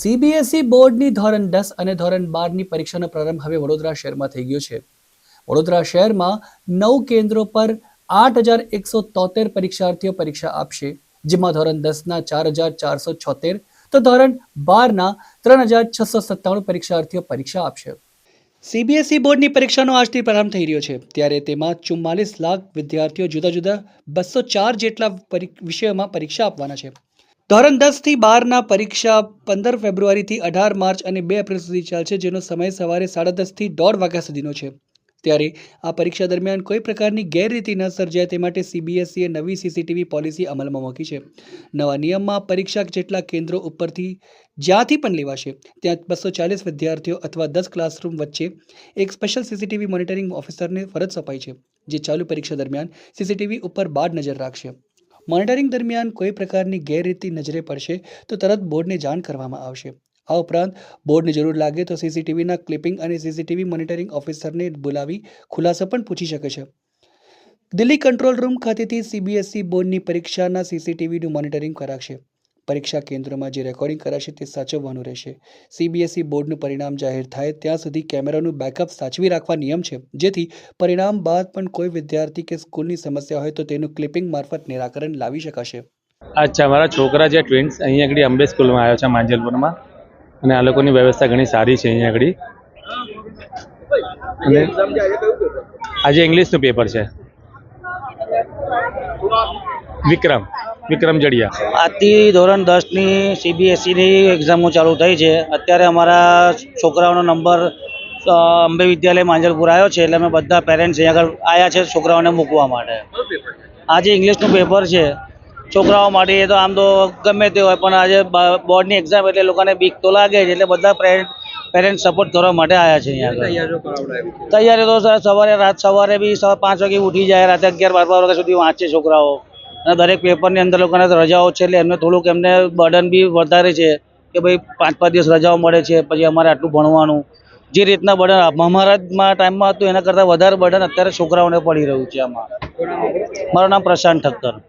CBSE બોર્ડની ધોરણ 10 અને ધોરણ 12ની પરીક્ષાનો પ્રારંભ હવે વડોદરા શહેરમાં થઈ ગયો છે. વડોદરા શહેરમાં 9 કેન્દ્રો પર 8,173 પરીક્ષાર્થીઓ પરીક્ષા આપશે, જેમાં ધોરણ 10ના 4,476 તો ધોરણ 12ના 3,697 પરીક્ષાર્થીઓ પરીક્ષા આપશે. સીબીએસઈ બોર્ડની પરીક્ષાનો આજથી પ્રારંભ થઈ રહ્યો છે, ત્યારે તેમાં 44 લાખ વિદ્યાર્થીઓ જુદા જુદા 204 જેટલા વિષયોમાં પરીક્ષા આપવાના છે. ધોરણ 10 થી 12ના પરીક્ષા 15 ફેબ્રુઆરીથી 18 માર્ચ અને 2 એપ્રિલ સુધી ચાલશે, જેનો સમય સવારે 10:30 થી 1:30 વાગ્યા સુધીનો છે. ત્યારે આ પરીક્ષા દરમિયાન કોઈ પ્રકારની ગેરરીતિ ન સર્જાય તે માટે સીબીએસઈએ નવી સીસીટીવી પોલિસી અમલમાં મૂકી છે. નવા નિયમમાં પરીક્ષા જેટલા કેન્દ્રો ઉપરથી જ્યાંથી પણ લેવાશે ત્યાં 240 વિદ્યાર્થીઓ અથવા 10 ક્લાસરૂમ વચ્ચે એક સ્પેશિયલ સીસીટીવી મોનિટરિંગ ઓફિસરને ફરજ સોંપાઈ છે, જે ચાલુ પરીક્ષા દરમિયાન સીસીટીવી ઉપર બાદ નજર રાખશે. મોનિટરિંગ દરમિયાન કોઈ પ્રકારની ગેરરીતિ નજરે પડશે તો તરત બોર્ડને જાણ કરવામાં આવશે. આ ઉપરાંત બોર્ડને જરૂર લાગે તો સીસીટીવીના ક્લિપિંગ અને સીસીટીવી મોનિટરિંગ ઓફિસરને બોલાવી ખુલાસો પણ પૂછી શકે છે. દિલ્હી કંટ્રોલ રૂમ ખાતેથી સીબીએસઈ બોર્ડની પરીક્ષાના સીસીટીવીનું મોનિટરિંગ કરાશે. પરીક્ષા કેન્દ્રોમાં જે રેકોર્ડિંગ કરાશે તે સાચવવાનું રહેશે. સીબીએસઈ બોર્ડનું પરિણામ જાહેર થાય ત્યાં સુધી કેમેરાનું બેકઅપ સાચવી રાખવા નિયમ છે, જેથી પરિણામ બાદ પણ કોઈ વિદ્યાર્થી કે સ્કૂલની સમસ્યા હોય તો તેનું ક્લિપિંગ મારફત નિરાકરણ લાવી શકાશે. અચ્છા, મારા છોકરા જે ટ્વિન્સ અહીંયા આગળ અંબે સ્કૂલમાં આવ્યો છે માંજલપુરમાં, અને આ લોકોની વ્યવસ્થા ઘણી સારી છે અહીંયા આગળ. અને આજે ઇંગ્લિશનું પેપર છે. વિક્રમ જડિયા. આજથી ધોરણ 10ની સીબીએસઈની એક્ઝામો ચાલુ થઈ છે. અત્યારે અમારા છોકરાઓનો નંબર અંબે વિદ્યાલય માંજલપુર આવ્યો છે, એટલે અમે બધા પેરેન્ટ્સ અહીંયા આગળ આવ્યા છે છોકરાઓને મૂકવા માટે. આજે ઇંગ્લિશનું પેપર છે છોકરાઓ માટે. એ તો આમ તો ગમે તે હોય, પણ આજે બોર્ડની એક્ઝામ એટલે લોકોને બીક તો લાગે છે, એટલે બધા પેરેન્ટ્સ સપોર્ટ કરવા માટે આવ્યા છે અહીંયા આગળ. તૈયારી તો રાત સવારે બી 5 વાગે ઉઠી જાય, રાતે 11-12 વાગ્યા સુધી વાંચે છોકરાઓ. અને દરેક પેપરની અંદર લોકોને રજાઓ છે, એટલે એમને થોડુંક બર્ડન બી વધારે છે કે ભાઈ 5-5 દિવસ રજાઓ મળે છે, પછી અમારે આટલું ભણવાનું. જે રીતના બર્ડન અમારા ટાઈમમાં હતું એના કરતાં વધારે બર્ડન અત્યારે છોકરાઓને પડી રહ્યું છે. આમાં મારું નામ પ્રશાંત ઠક્કર.